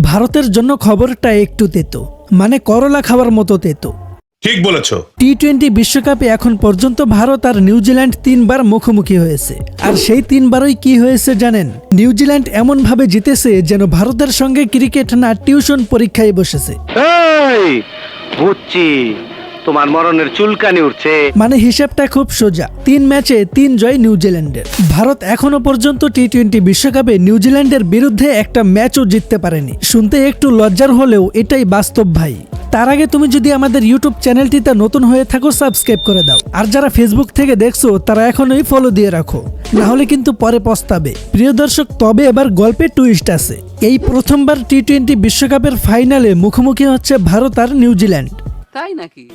ভারতের জন্য খবরটা একটু তেতো, মানে করলা খাওয়ার মতো তেতো। ঠিক বলেছো। টি-20 বিশ্বকাপে এখন পর্যন্ত ভারত আর নিউজিল্যান্ড 3 বার মুখোমুখি হয়েছে, আর সেই 3 বারই কি হয়েছে জানেন? নিউজিল্যান্ড এমন ভাবে জিতেছে যেন ভারতের সঙ্গে ক্রিকেট না টিউশন পরীক্ষায় বসেছে। বুঝছি, তোমার মরণের চুলকানি উঠছে। মানে হিসাবটা খুব সোজা, 3 ম্যাচে 3 জয় নিউজিল্যান্ডের। ভারত এখনো পর্যন্ত টি-20 বিশ্বকাপে নিউজিল্যান্ডের বিরুদ্ধে একটা ম্যাচও জিততে পারেনি। শুনতে একটু লজ্জার হলেও এটাই বাস্তব ভাই। তার আগে তুমি যদি আমাদের ইউটিউব চ্যানেলটিতে নতুন হয়ে থাকো, সাবস্ক্রাইব করে দাও। আর যারা ফেসবুক থেকে দেখছো তারা এখনই ফলো দিয়ে রাখো, না হলে কিন্তু পরে পস্তাবে। প্রিয় দর্শক, তবে এবার গল্পে টুইস্ট আছে। এই প্রথমবার টি-20 বিশ্বকাপের ফাইনালে মুখোমুখি হচ্ছে ভারত আর নিউজিল্যান্ড। তাই নাকি?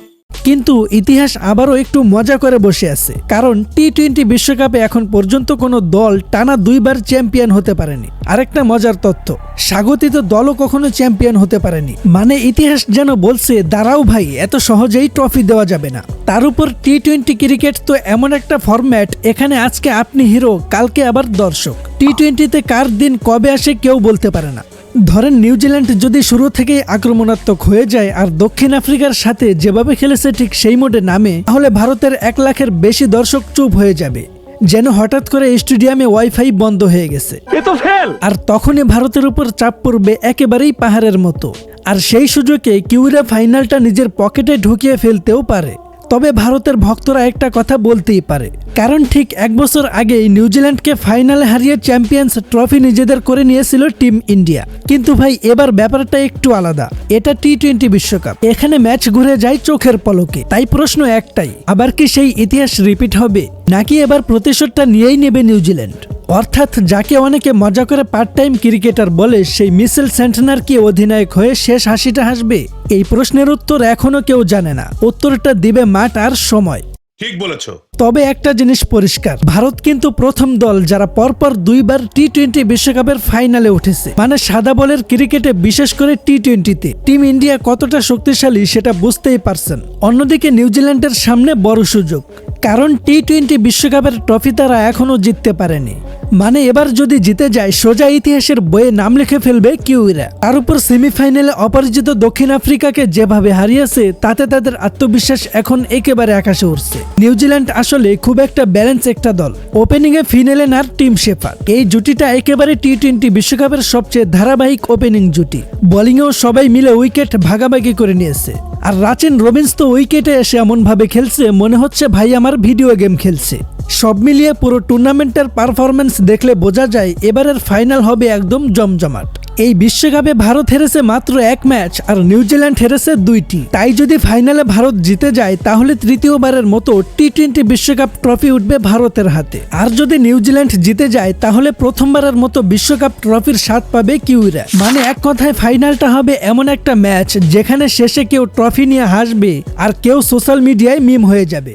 কিন্তু ইতিহাস আবারও একটু মজা করে বসে আছে, কারণ টি-20 বিশ্বকাপে এখন পর্যন্ত কোনো দল টানা 2 বার চ্যাম্পিয়ন হতে পারেনি। আরেকটা মজার তথ্য, স্বাগতিত দলও কখনো চ্যাম্পিয়ন হতে পারেনি। মানে ইতিহাস যেন বলছে, দাঁড়াও ভাই, এত সহজেই ট্রফি দেওয়া যাবে না। তার উপর টি-20 ক্রিকেট তো এমন একটা ফরম্যাট, এখানে আজকে আপনি হিরো, কালকে আবার দর্শক। টি-20তে কার দিন কবে আসে কেউ বলতে পারে না। ধরেন নিউজিল্যান্ড যদি শুরু থেকেই আক্রমণাত্মক হয়ে যায় আর দক্ষিণ আফ্রিকার সাথে যেভাবে খেলেছে ঠিক সেই মোডে নামে, তাহলে ভারতের 1 লাখের বেশি দর্শক চুপ হয়ে যাবে, যেন হঠাৎ করে স্টেডিয়ামে ওয়াইফাই বন্ধ হয়ে গেছে। আর তখনই ভারতের উপর চাপ পড়বে একেবারেই পাহাড়ের মতো। আর সেই সুযোগে কিউরা ফাইনালটা নিজের পকেটে ঢুকিয়ে ফেলতেও পারে। তবে ভারতের ভক্তরা একটা কথা বলতেই পারে, কারণ ঠিক 1 বছর আগেই নিউজিল্যান্ডকে ফাইনালে হারিয়ে চ্যাম্পিয়ন্স ট্রফি নিজেদের করে নিয়েছিল টিম ইন্ডিয়া। কিন্তু ভাই, এবার ব্যাপারটা একটু আলাদা। এটা টি-20 বিশ্বকাপ, এখানে ম্যাচ ঘুরে যায় চোখের পলকে। তাই প্রশ্ন একটাই, আবার কি সেই ইতিহাস রিপিট হবে, নাকি এবার প্রতিশোধটা নিয়েই নেবে নিউজিল্যান্ড? অর্থাৎ যাকে অনেকে মজা করে পার্ট টাইম ক্রিকেটার বলে, সেই মিচেল স্যান্টনার কি অধিনায়ক হয়ে শেষ হাসিটা হাসবে? এই প্রশ্নের উত্তর এখনো কেউ জানে না। উত্তরটা দিবে মাঠ আর সময়। ঠিক বলেছো। তবে একটা জিনিস পরিষ্কার, ভারত কিন্তু প্রথম দল যারা পরপর 2 বার টি-20 বিশ্বকাপের ফাইনালে উঠেছে। মানে সাদা বলের ক্রিকেটে, বিশেষ করে টি-20তে টিম ইন্ডিয়া কতটা শক্তিশালী সেটা বুঝতেই পারছেন। অন্যদিকে নিউজিল্যান্ডের সামনে বড় সুযোগ, কারণ টি-20 বিশ্বকাপের ট্রফি তারা এখনো জিততে পারেনি। মানে এবার যদি জিতে যায়, সোজা ইতিহাসের বইয়ে নাম লিখে ফেলবে কিউরা। তার উপর সেমিফাইনালে অপরাজিত দক্ষিণ আফ্রিকাকে যেভাবে হারিয়েছে, তাতে তাদের আত্মবিশ্বাস এখন একেবারে আকাশে উঠছে। নিউজিল্যান্ড আসলে খুব একটা ব্যালেন্স একটা দল। ওপেনিং এ ফিনেলেন আর টিম শেফার, এই জুটিটা একেবারে টি-20 বিশ্বকাপের সবচেয়ে ধারাবাহিক ওপেনিং জুটি। বোলিংয়েও সবাই মিলে উইকেট ভাগাভাগি করে নিয়েছে। আর রাচিন রবিন্স তো উইকেটে এসে এমন ভাবে খেলছে, মনে হচ্ছে ভাই আমার ভিডিও গেম খেলছে। সব মিলিয়ে পুরো টুর্নামেন্টের পারফরমেন্স দেখলে বোঝা যায় এবারের ফাইনাল হবে একদম জমজমাট। এই বিশ্বকাপে ভারত হেরেছে মাত্র 1 ম্যাচ আর নিউজিল্যান্ড হেরেছে 2টি। তাই যদি ফাইনালে ভারত জিতে যায়, তাহলে তৃতীয়বারের মতো টি-20 বিশ্বকাপ ট্রফি উঠবে ভারতের হাতে। আর যদি নিউজিল্যান্ড জিতে যায়, তাহলে প্রথমবারের মতো বিশ্বকাপ ট্রফির স্বাদ পাবে কিউরা। মানে এক কথায় ফাইনালটা হবে এমন একটা ম্যাচ যেখানে শেষে কেউ ট্রফি নিয়ে হাসবে আর কেউ সোশ্যাল মিডিয়ায় মিম হয়ে যাবে।